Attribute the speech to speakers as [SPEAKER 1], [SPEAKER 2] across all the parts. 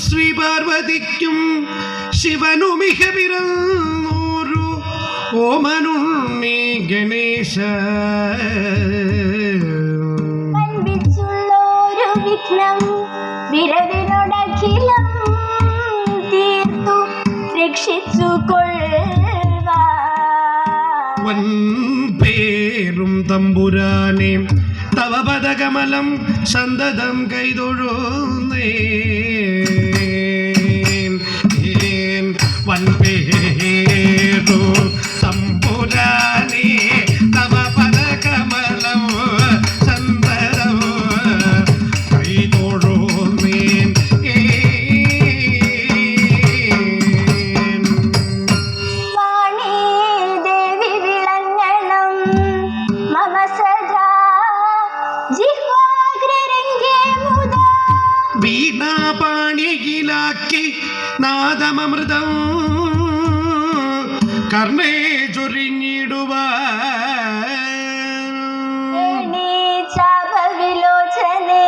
[SPEAKER 1] ശ്രീ പാർവതിക്കും ശിവനുമിക പിറന്നോരു ഓമനുണ്ണി ഗണേശ.
[SPEAKER 2] വിഘ്നം വിരവിനോടഖിലം തീർത്തു രക്ഷിച്ചു കൊള്ളുവാൻ
[SPEAKER 1] പേരും തമ്പുരാനെ തവ പദകമലം സന്തതം കൈതൊഴുന്നേ. വൻപേരു തമ്പുരാനെ തവ പദകമലം സന്തതം കൈതൊഴുന്നേ.
[SPEAKER 2] വാണി ദേവി വിളങ്ങണം മമ സദാ ജിഹ്വാഗ്രരംഗേ മുദാ.
[SPEAKER 1] വീണാപാണിയിലാക്കി നാദമൃതം കർണേ ചൊരിഞ്ഞിടുവാൻ.
[SPEAKER 2] ചാപവിലോചനെ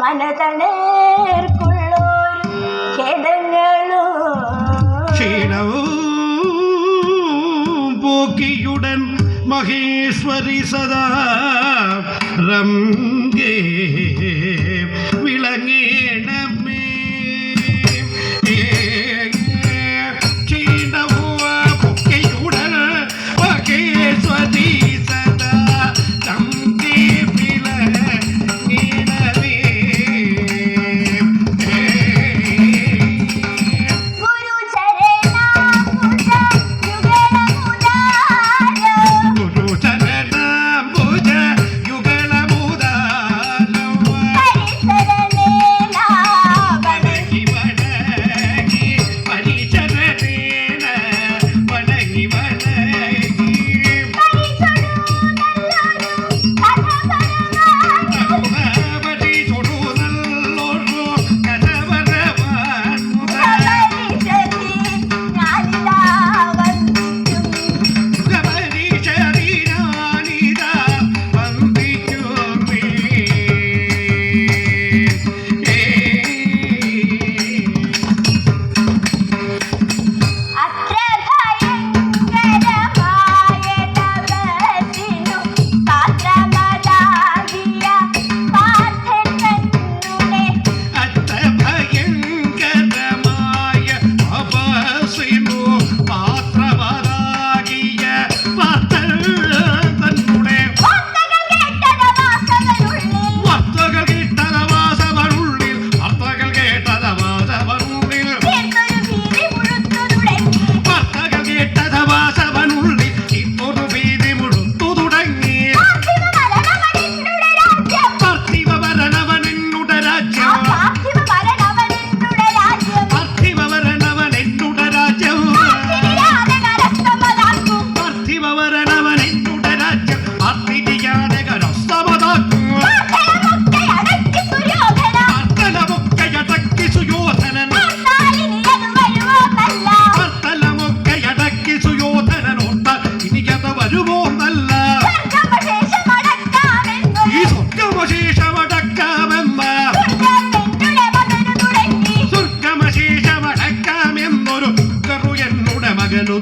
[SPEAKER 2] മനതണേർക്കുള്ളോരു ഖേദങ്ങളും
[SPEAKER 1] ക്ഷീണവും പോക്കിയുടൻ മഹേശ്വരി സദാ രംഗേ വിളങ്ങേണമേ. ക്ഷീണവും പോക്കിയുടൻ മഹേശ്വരി സദാ രംഗേ വിളങ്ങേണമേ.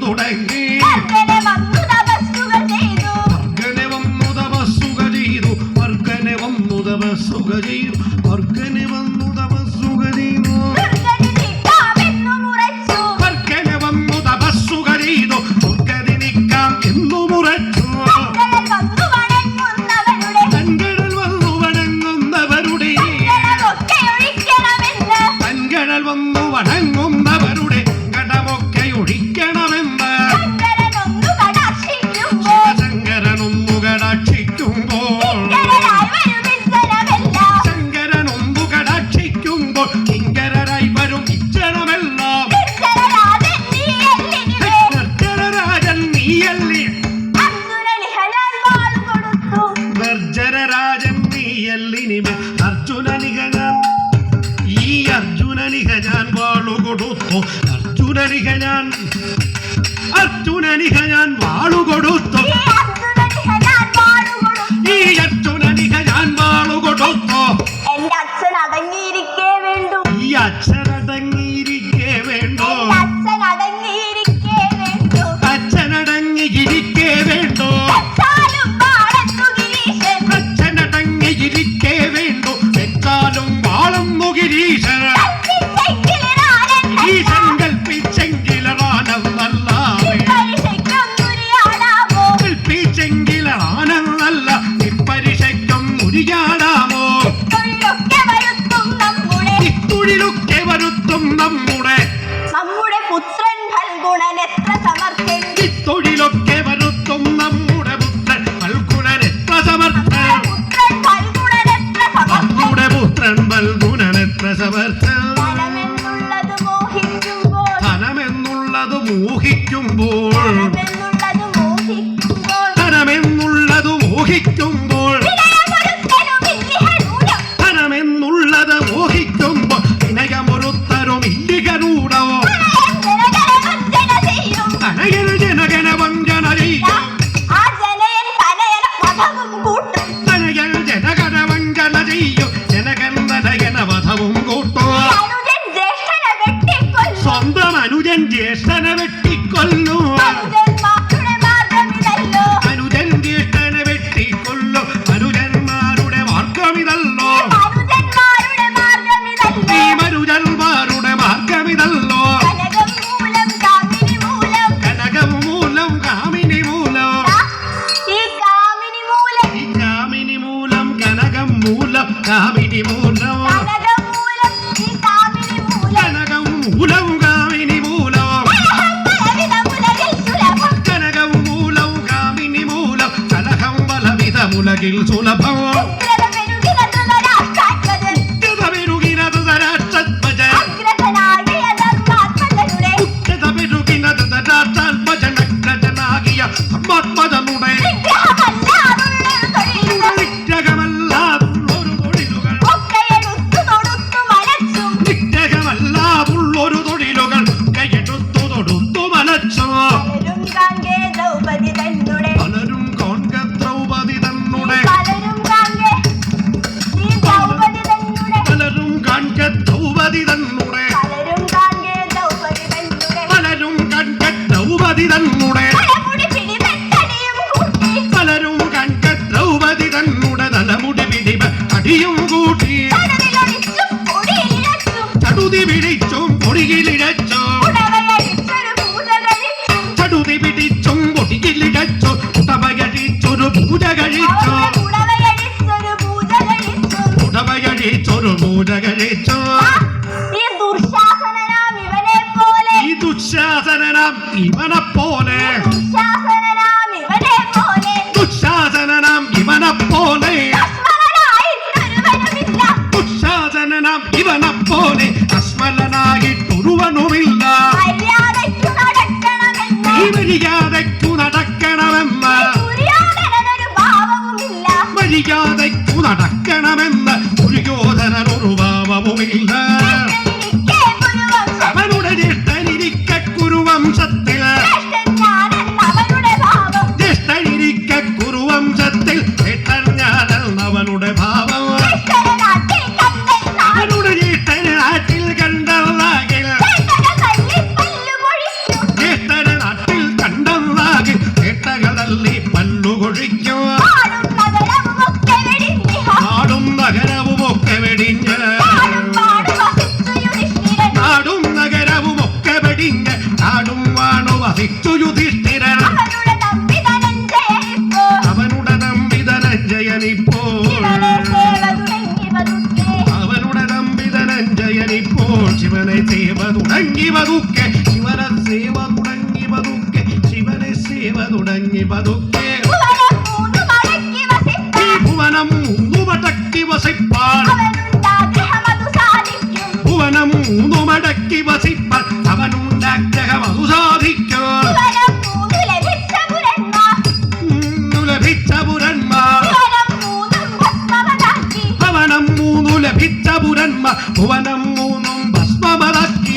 [SPEAKER 1] തുടങ്ങി വണങ്ങുന്നവരുടെ കടമൊക്കെ ഒഴിക്കണമെന്ന് ശങ്കരനൊന്നു കടാക്ഷിക്കുമ്പോൾ കിങ്കരരായി വരും ഇച്ഛണമെല്ലാം നിർജ്ജരരാജൻ നീയല്ലേ നിർജ്ജരരാജൻ നീയല്ലിനിമേ അർജുനനിക ഞാൻ വാളുകൊടുത്തു അർജുനനിക ഞാൻ വാളുകൊടുത്തു ഈ അർജുനനിക ഞാൻ വാളുകൊടുത്തു
[SPEAKER 2] എന്റെ അച്ഛൻ അടങ്ങിയിരിക്കേ വേണ്ടു
[SPEAKER 1] ഈ അച്ഛനടങ്ങിയിരിക്കേ വേണ്ടോ
[SPEAKER 2] അച്ഛൻ അടങ്ങിയിരിക്കേ വേണ്ടു
[SPEAKER 1] അച്ഛനടങ്ങിയിരിക്കേ വേണ്ടോ
[SPEAKER 2] വെച്ചാലും വാഴത്തു ഗിരീശൻ
[SPEAKER 1] അച്ഛനടങ്ങിയിരിക്കേ വേണ്ടോ വെച്ചാലും വാളുന്നു ഗിരീശൻ
[SPEAKER 2] കൽപ്പിച്ചെങ്കിലിറാനൻ
[SPEAKER 1] ഗിരീശൻ കൽപ്പിച്ചെങ്കിലറാനല്ലാതെ
[SPEAKER 2] പരിശയ്ക്കൊന്നുരിയാടാമോ
[SPEAKER 1] കൽപ്പിച്ചെങ്കിലറാനല്ല ഇപ്പരിശയ്ക്കും മുരിയാടാമോ
[SPEAKER 2] തൊഴിലൊക്കെ വരുത്തും നമ്മുടെ
[SPEAKER 1] ഇത്തുഴിലൊക്കെ വരുത്തും നമ്മുടെ
[SPEAKER 2] പുത്രൻ ഫൽഗുണൻ എത്ര സമർത്ഥൻ
[SPEAKER 1] ഇത്തൊഴിലൊക്കെ വരുത്തും നമ്മുടെ പുത്രൻ ഫൽഗുണൻ എത്ര സമർത്ഥൻ
[SPEAKER 2] പുത്രൻ ഫൽഗുണൻ എത്ര സമർത്ഥൻ
[SPEAKER 1] നമ്മുടെ പുത്രൻ ഫൽഗുണൻ എത്ര സമർത്ഥൻ
[SPEAKER 2] ധനമെന്നുള്ളത് മോഹിക്കുമ്പോൾ
[SPEAKER 1] ധനമെന്നുള്ളത് മോഹിക്കുമ്പോൾ
[SPEAKER 2] ധനമെന്നുള്ളത് മോഹിക്കുമ്പോൾ
[SPEAKER 1] ധനമെന്നുള്ളത് മോഹിക്കുമ്പോൾ
[SPEAKER 2] വിനയമൊരുത്തനും ഇല്ലിഹനൂനം
[SPEAKER 1] ധനമെന്നുള്ളത് മോഹിക്കുമ്പോൾ വിനയമൊരുത്തരും ഇല്ലികനൂടവോ
[SPEAKER 2] ജനഗണവഞ്ചന ചെയ്യും
[SPEAKER 1] തനയൽ ജനഗണ വഞ്ചന ചെയ്യും
[SPEAKER 2] ആ ജനയൻ തനയന വധവും കൂട്ടും
[SPEAKER 1] തനയൽ ജനഗണ വഞ്ചന ചെയ്യും ജനകൻ തനയന വധവും കൂട്ടോ
[SPEAKER 2] അനുജൻ ജ്യേഷ്ഠനെ വെട്ടിക്കൊല്ലും
[SPEAKER 1] സ്വന്തം അനുജൻ ജ്യേഷ്ഠനെ വെട്ടിക്കൊല്ലു
[SPEAKER 2] അനുജന്മാരുടെ മാർഗമിതല്ലോ
[SPEAKER 1] അനുജൻ ജ്യേഷ്ഠനെ വെട്ടിക്കൊല്ലു അനുജന്മാരുടെ മാർഗമിതല്ലോ
[SPEAKER 2] അനുജന്മാരുടെ മാർഗമിതല്ലോ
[SPEAKER 1] ഈ മനുജന്മാരുടെ മാർഗമിതല്ലോ
[SPEAKER 2] കനകം മൂലം കാമിനി മൂലം
[SPEAKER 1] കനകം മൂലം കാമിനി മൂലം
[SPEAKER 2] ഈ കാമിനി മൂലം
[SPEAKER 1] ഈ കാമിനി മൂലം കനകം മൂലം കാമിനി മൂലം
[SPEAKER 2] കനകം മൂലം ഈ കാമിനി മൂലം
[SPEAKER 1] കനകം മൂലം കാമിനി മൂലം
[SPEAKER 2] കലഹം പലവിധ മുലകിൽ സുലഭം
[SPEAKER 1] കനകം മൂലം കാമിനി മൂലം കലഹം പലവിധ മുലകിൽ സുലഭം
[SPEAKER 2] ഉഗ്രത പെരുകിന ധൃതരാഷ്ട്രാത്മജൻ
[SPEAKER 1] പെരുകിനത് തരാക്ഷത്മജൻ
[SPEAKER 2] അഗ്രതനാകിയ ധർമാത്മജനുടെ
[SPEAKER 1] പെരുകിനത് തരാക്ഷാത്മജനഗ്രജനാകിയ ധർമാത്മജനുടെ
[SPEAKER 2] വിഗ്രഹമല്ലാതുള്ളൊരു തൊഴിലുകൾ
[SPEAKER 1] നിഗ്രഹമല്ലാതുള്ളൊരു തൊഴിലുകൾ
[SPEAKER 2] ഒക്കെയെടുത്തു തൊടുത്തു മലച്ചും
[SPEAKER 1] നിഗ്രഹമല്ലാതുള്ളൊരു തൊഴിലുകൾ കൈയെടുത്തു തൊടുത്തു മലച്ചു
[SPEAKER 2] പലരും കാൺകെ ദ്രൗപദി തന്നുടെ
[SPEAKER 1] പലരും കോൺക ദ്രൗപദി തന്നുടെ
[SPEAKER 2] പലരും കാൺകെ ഈ ദ്രൗപദി തന്നുടെ
[SPEAKER 1] പലരും കാൺക ദ്രൗപദി തന്നുടെ
[SPEAKER 2] പലരും കാൺകെ ദ്രൗപദി തന്നുടെ
[SPEAKER 1] പലരും കാൺക ദ്രൗപദി തന്നുടെ
[SPEAKER 2] തലമുടി പിടിപെട്ടടിയും കൂട്ടി
[SPEAKER 1] പലരും കാൺക ദ്രൗപദി തന്നുടെ തലമുടി പിടിപ അടിയും കൂട്ടി
[SPEAKER 2] തടവിലൊളിച്ചും പൊടിയിലച്ചും
[SPEAKER 1] ചടുതി പിടിച്ചും പൊടിയിലിഴച്ചു
[SPEAKER 2] ഉടവയടിച്ചൊരു പൂജ കഴിച്ചും
[SPEAKER 1] ചടുതി പിടിച്ചും പൊടിയിലിഴച്ചു ഉടവയടിച്ചൊരു പൂജ കഴിച്ചു
[SPEAKER 2] അവരുടെ ഉടവയടിച്ചൊരു പൂജ കഴിച്ചും
[SPEAKER 1] ഉടവയടിച്ചൊരു പൂജ കഴിച്ചു
[SPEAKER 2] ഈ ദുർശാസനനാം ഇവനെ പോലെ
[SPEAKER 1] ഈ ദുശാസനനാം ഇവനെ പോലെ
[SPEAKER 2] ദുർശാസനനാം ഇവനെ പോലെ
[SPEAKER 1] ദുശാസനനാം ഇവനെ പോലെ
[SPEAKER 2] ദുഷ്മലനായിട്ടൊരുവനുമില്ല
[SPEAKER 1] ദുശാസനനാം ഇവനെ പോലെ അസ്മലനായിട്ടൊരുവനുമില്ല
[SPEAKER 2] മര്യാദയ്ക്കു നടക്കണമെന്ന്
[SPEAKER 1] ഈ മര്യാദയ്ക്കു നടക്കണമെന്ന്
[SPEAKER 2] ദുര്യോധനനൊരു ഭാവവുമില്ല
[SPEAKER 1] മര്യാദയ്ക്കു നടക്കണമെന്ന് ദുര്യോധനൊരു ഭാവവുമില്ല
[SPEAKER 2] ജ്യേഷ്ഠനിരിക്കെ കുരുവംശം
[SPEAKER 1] അവനുടെ ജ്യേഷ്ഠനിരിക്ക കുരുവംശത്തിൽ
[SPEAKER 2] ജ്യേഷ്ഠൻ ഞാനെന്ന് അവനുടെ ഭാവം
[SPEAKER 1] ജ്യേഷ്ഠനിരിക്ക കുരുവംശത്തിൽ ജ്യേഷ്ഠൻ ഞാനെന്നവനുടെ ഭാവം
[SPEAKER 2] ജ്യേഷ്ഠനെ നാട്ടിൽ കണ്ടെന്നാൽ
[SPEAKER 1] അവനുടെ ജ്യേഷ്ഠന് നാട്ടിൽ കണ്ടതാകിൽ
[SPEAKER 2] ജ്യേഷ്ഠനെ തല്ലിപ്പല്ലു പൊഴിക്കും
[SPEAKER 1] ജ്യേഷ്ഠന് നാട്ടിൽ കണ്ടതാകിൽ ജ്യേഷ്ഠകൾ തല്ലി പല്ലുകൊഴിക്കും
[SPEAKER 2] നാടും നഗരവുമൊക്കെ വെടിഞ്ഞിഹ
[SPEAKER 1] നാടും നഗരവുമൊക്കെ വെടിഞ്ഞ്
[SPEAKER 2] നാടും വസിച്ചു യുധിഷ്ഠിരൻ
[SPEAKER 1] നാടും നഗരവുമൊക്കെ വെടിഞ്ഞ് നാടും വാണു വസിച്ചു യുധിഷ്ഠിരൻ
[SPEAKER 2] അവനുടെ തമ്പി ധനഞ്ജയനിപ്പോൾ
[SPEAKER 1] അവനുടെ നമ്പി ധനഞ്ജയനിപ്പോ
[SPEAKER 2] ശിവനെ സേവ തുടങ്ങി പതുക്കെ
[SPEAKER 1] അവനുടെ നമ്പി ധനഞ്ജയനിപ്പോൾ ശിവനെ സേവ തുടങ്ങി പതുക്കെ ശിവനെ സേവ തുടങ്ങി പതുക്കെ ശിവനെ സേവ തുടങ്ങി പതുക്കെ
[SPEAKER 2] ഭുവനം മൂന്നു മടക്കി വസിപ്പാൻ
[SPEAKER 1] ഈ ഭുവനം മൂന്നുമടക്കി വസിപ്പാൻ
[SPEAKER 2] അവനുണ്ടാഗ്രഹമതു സാധിക്കും
[SPEAKER 1] ഭുവനം മൂന്നുമടക്കി വസിപ്പാൻ അവനുണ്ടാഗ്രഹം അതു സാധിക്കും
[SPEAKER 2] ഭുവനം മൂന്നു ലഭിച്ച പുരന്മാർ
[SPEAKER 1] ലഭിച്ച പുരന്മാർ
[SPEAKER 2] ഭുവനം മൂന്നും ഭസ്മമതാക്കി
[SPEAKER 1] ഭവനം മൂന്നു ലഭിച്ച പുരന്മാർ ഭുവനം മൂന്നും ഭസ്മമതാക്കി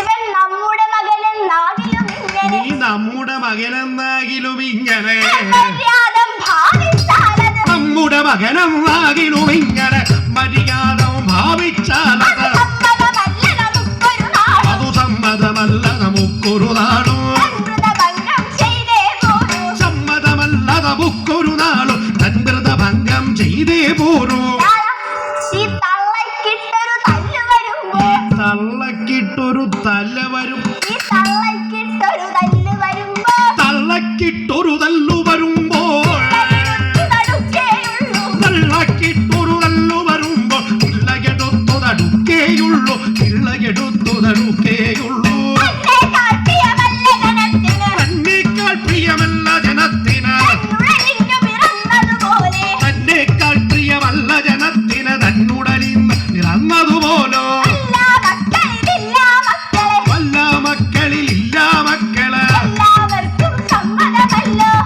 [SPEAKER 2] ഇവൻ നമ്മുടെ മകനെന്നാകിലും ഇങ്ങനെ
[SPEAKER 1] നീ നമ്മുടെ മകനെന്നാകിലും ഇങ്ങനെ
[SPEAKER 2] മര്യാദം ഭാവിച്ചാലത്
[SPEAKER 1] നമ്മുടെ മകനെന്നാകിലും ഇങ്ങനെ മര്യാദ ഭാവിച്ചാലത്
[SPEAKER 2] സമ്മതമല്ല
[SPEAKER 1] തള്ളക്കിട്ടൊരു തല്ല വരും
[SPEAKER 2] ഈ തള്ളക്കിട്ടൊരു തല്ല് വരുമ്പോ
[SPEAKER 1] തള്ളക്കിട്ടൊരു തല്ലു വരുമ്പോൾ
[SPEAKER 2] തടുക്കേയുള്ളൂ
[SPEAKER 1] തള്ളക്കിട്ടൊരു തല്ലു വരുമ്പോൾ പിള്ളകെടുത്തു തടുക്കേയുള്ളൂ പിള്ളകെടുത്തു തടുക്കേയുള്ളൂ തന്നേക്കാൾ പ്രിയമല്ല ജനത്തിന് തന്നേക്കാൾ പ്രിയമല്ല ജനത്തിന് തന്നുടലിന്ന് പിറന്നതുപോലോ വല്ല മക്കളിലില്ല മക്കള്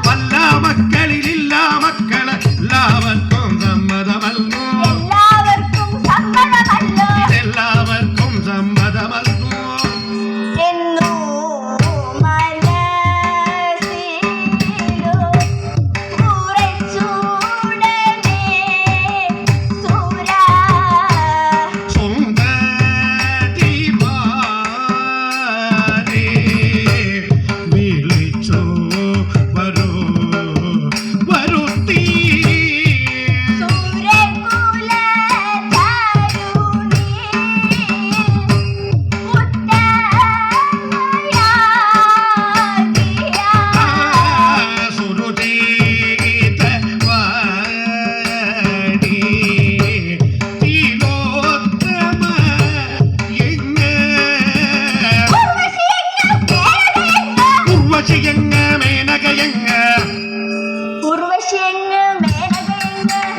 [SPEAKER 1] വല്ല മക്കളിലില്ല മക്കള് എല്ലാവർക്കും സമ്മതമല്ലോ ഇതെല്ലാവർക്കും സമ്മതമല്ലോ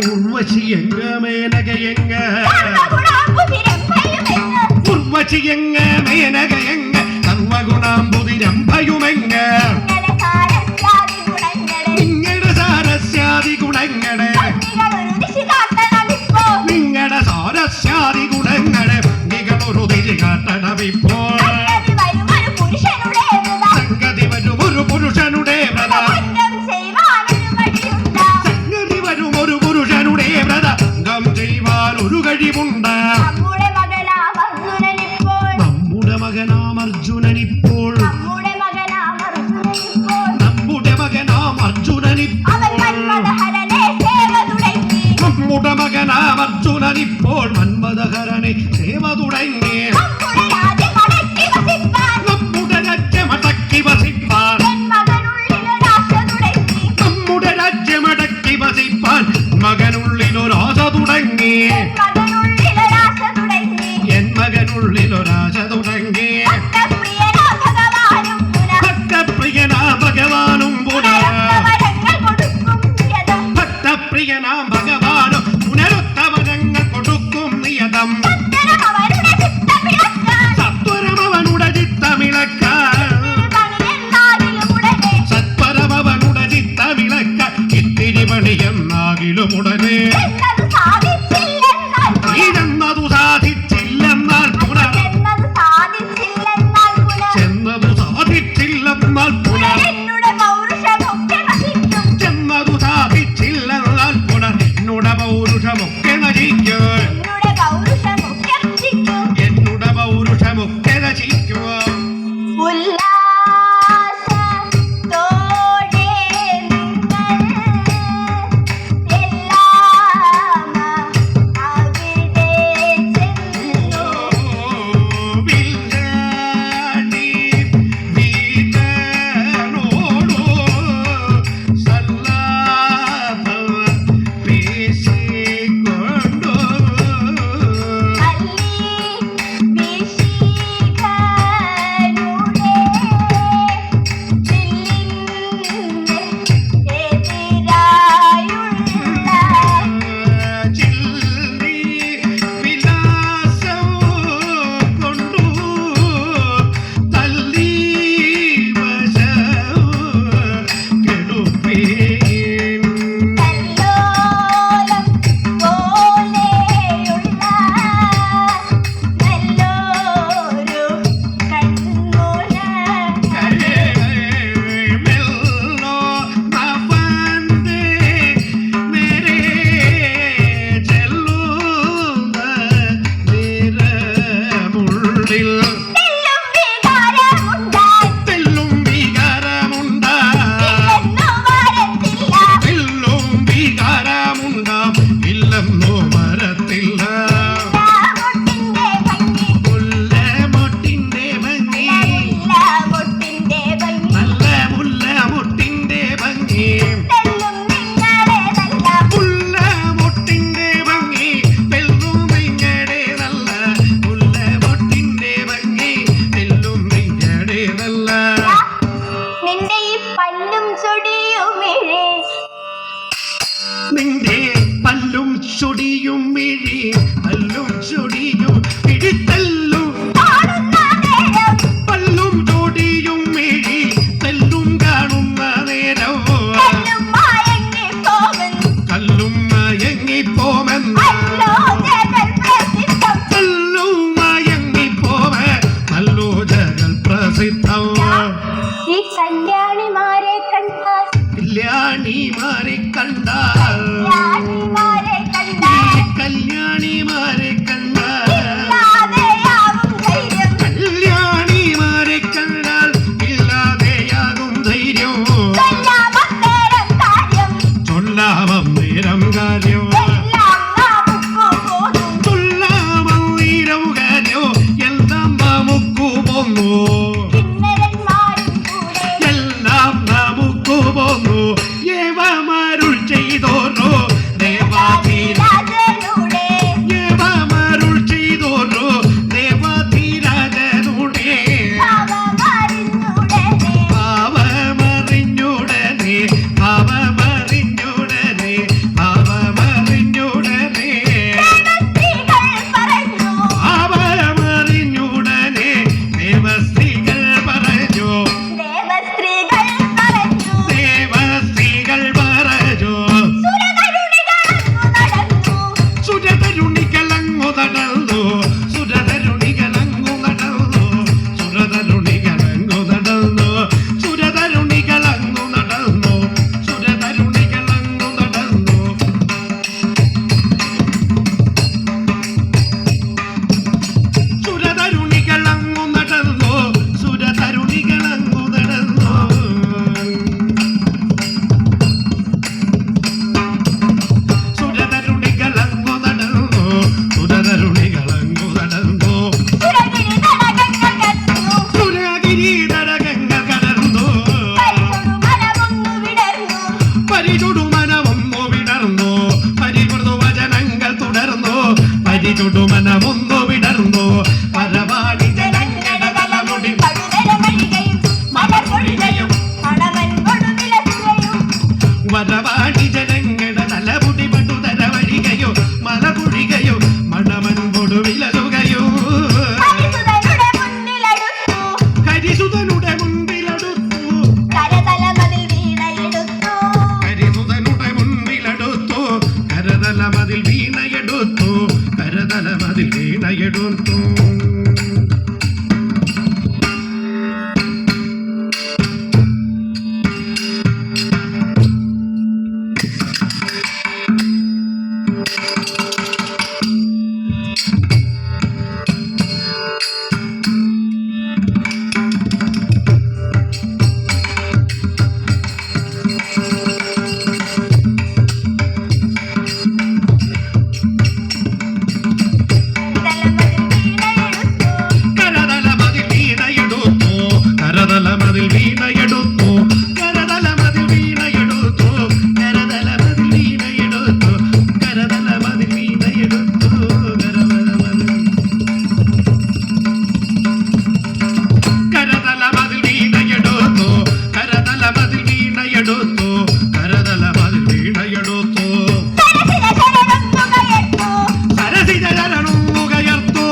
[SPEAKER 1] ഉർവശിയങ്ങ മേനകയങ്ങ സർവഗുണാംബുതിരംഭയുമെങ്ങ നിങ്ങളുടെ സാരസ്യാദി ഗുണങ്ങള് നിങ്ങളുടെ സാരസ്യാദി ഗുണങ്ങള് നിങ്ങളൊരു തിരി കാട്ടണമിപ്പോൾ സംഗതി വരും ഒരു പുരുഷനുടെ വ്രത സംഗതി വരും ഒരു പുരുഷനുടെ വ്രത ഗം ചെയ്യുവാൻ ഒരു കഴിവുണ്ട് നമ്മുടെ മകനാം അർജുനനിപ്പോൾ നമ്മുടെ മകനാം അർജുനനിപ്പോൾ നമ്മുടെ മകനാം അർജുനനിപ്പോൾ മന്മഥഹരനെ സേവ തുടങ്ങി നമ്മുടെ രാജ്യമടക്കി വസിപ്പാൻ നമ്മുടെ രാജ്യമടക്കി വസിപ്പാൻ മകനുള്ളിലൊരാശ തുടങ്ങി എൻ മകനുള്ളിലൊരാശ തുടങ്ങി ഭക്തപ്രിയനാ ഭഗവാനും ഭക്തപ്രിയനാം ഭഗവാനും പുനരുത്തമനങ്ങൾ കൊടുക്കും നിയതം സത്വരമവനുടെ ചിത്തമിളക്കാൻ സത്വരമവനുടെ ചിത്തമിളക്കാൻ ഇത്തിരി പണിയെന്നാകിലും ഉടനെ ഇതെന്നതു സാധിച്ചില്ലെന്നാൽ പുനർ ചെന്നതു സാധിച്ചില്ലെന്നാൽ പുനർ ചെന്നതു സാധിച്ചില്ലെന്നാൽ പുനർ എന്നുടെ പൗരുഷമൊക്കെ നശിക്കും എന്നുടെ പൗരുഷമൊക്കെ നശിക്കുക ഇല്ലെന്നോ മരത്തില്ല
[SPEAKER 2] കല്യാണിമാരെ കണ്ടാൽ
[SPEAKER 1] കല്യാണിമാരെ കണ്ടാൽ
[SPEAKER 2] കല്യാണിമാരെ കണ്ടാൽ
[SPEAKER 1] കല്യാണിമാരെ കണ്ടാൽ
[SPEAKER 2] ഇല്ലാതെയാകും ധൈര്യം
[SPEAKER 1] കല്യാണിമാരെ കണ്ടാൽ ഇല്ലാതെയാകും ധൈര്യം
[SPEAKER 2] കൊല്ലാമന്നേരം കാര്യം
[SPEAKER 1] ചൊല്ലാമന്നേരം കാര്യം
[SPEAKER 2] എല്ലാം നാമുക്കു പോതും
[SPEAKER 1] ചൊല്ലാമന്നേരം കാര്യം എല്ലാം നമുക്കു പോന്നു
[SPEAKER 2] കിന്നരന്മാരും കൂടെ
[SPEAKER 1] എല്ലാം നമുക്കു പോന്നു ഏവമാരുൾ ചെയ്തോരോ ദേവാധീര
[SPEAKER 2] രാജനുടെ
[SPEAKER 1] ഏവമാരുൾ ചെയ്തോരോ ദേവാധീരാജനുടെ
[SPEAKER 2] ഭാവമറിഞ്ഞുടനെ
[SPEAKER 1] ഭാവമറിഞ്ഞുടനെ ഭാവമറിഞ്ഞുടനെ ഭാവമറിഞ്ഞുടനെ
[SPEAKER 2] ദേവസ്ത്രീകൾ പറഞ്ഞു
[SPEAKER 1] ഭാവമറിഞ്ഞുടനെ ദേവസ്ത്രീകൾ പറഞ്ഞു
[SPEAKER 2] ദേവസ്ത്രീകൾ പറഞ്ഞു
[SPEAKER 1] ദേവസ്ത്രീകൾ പറഞ്ഞു
[SPEAKER 2] സുരതരുണികളങ്ങു നടന്നു
[SPEAKER 1] സുരതരുണികളങ്ങു നടന്നു സുരതരുണികളങ്ങു നടന്നു സുരതരുണികളങ്ങു നടന്നു സുരതരുണികളങ്ങു നടന്നു സുരതരുണികളങ്ങു നടന്നു സുരതരുണികളങ്ങു നടന്നു സുരതരുണികളങ്ങു നടന്നു സുരതരുണികളങ്ങു നടന്നു
[SPEAKER 2] സുരഗിരി നടകങ്ങൾ കടന്നു
[SPEAKER 1] സുരഗിരീതരകങ്ങൾ കടന്നു
[SPEAKER 2] പരിചൊടു മനമൊന്നു വിടർന്നു
[SPEAKER 1] പരിചുടു മനമൊന്നു വിടർന്നു പരിമൃദു വചനങ്ങൾ തുടർന്നു പരിചുടു മനമൊന്നു വിടർന്നു പരവാടി ജനങ്ങളുടെ തലമുടി
[SPEAKER 2] പടുതരമഴികയും മലർപൊഴികയും മണവൻ കൊടുവിലസുകയും
[SPEAKER 1] വരവാടി ജനങ്ങളുടെ തലമുടി പട്ടുതര വഴികയോ മലപുഴികയോ മണമൻ കൊടുവിലലുകയോ
[SPEAKER 2] ഹരിസുതനുടെ മുന്നിലടുത്തു
[SPEAKER 1] കരിസുതനുടെ മുൻപിലടുത്തു
[SPEAKER 2] കരതലമതിൽ വീണയെടുത്തു
[SPEAKER 1] കരിസുതനുടെ മുൻപിലടുത്തു കരതലമതിൽ വീണയെടുത്തു കരതലമതിൽ വീണയെടുത്തു
[SPEAKER 2] കരതലമതിൽ വീണയെടുത്തു
[SPEAKER 1] കരതലമതിൽ വീണയെടുത്തു കരതലമതിൽ വീണയെടുത്തു കരതലമതിൽ വീണയെടുത്തു കരതലമതിൽ വീണയെടുത്തു കരതലമതിൽ വീണയെടുത്തു കരതലമതിൽ വീണയെടുത്തു കരതലമതിൽ വീണയെടുത്തു
[SPEAKER 2] സരസിര ശരണമുകയർത്തു
[SPEAKER 1] സരസിജരണുകയർത്തു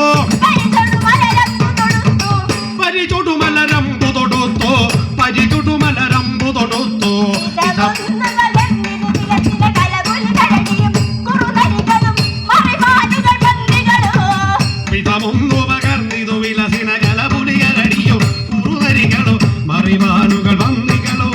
[SPEAKER 2] പരിചൊടു മലരമ്പു തൊടുത്തു
[SPEAKER 1] പരിചുടുമലരമ്പു തൊടുത്തു പരിചുടുമലരമ്പു തൊടുത്തു
[SPEAKER 2] വിലസിന കലപുലി കരടിയും കുറുനരികളും മറിമാനുകൾ പന്നികളും
[SPEAKER 1] പിതമൊന്നു പകർന്നിതു വിലസിന കലപുലിയരടിയും കുറുനരികളും മറിമാനുകൾ വന്നികളും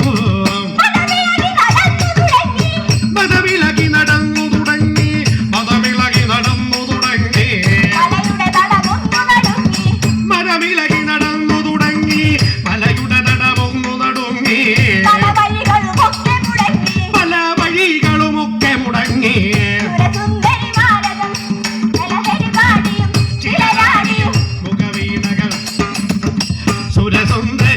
[SPEAKER 2] പദവിയായി നടന്നു തുടങ്ങി
[SPEAKER 1] മതമിളകി നടന്നു തുടങ്ങി
[SPEAKER 2] മലയുടെ തടമൊന്നു നടുങ്ങി
[SPEAKER 1] മരമിളകി നടന്നു തുടങ്ങി മലയുടെ തടമൊന്നു നടുങ്ങി
[SPEAKER 2] പല വഴികളുമൊക്കെ മുടങ്ങി
[SPEAKER 1] പല വഴികളുമൊക്കെ മുടങ്ങി
[SPEAKER 2] സുരസുന്ദരി മാരകം ലഹരി പാടിയും ചിലരാടിയും
[SPEAKER 1] മുഖവീണകൾ സുരസുന്ദര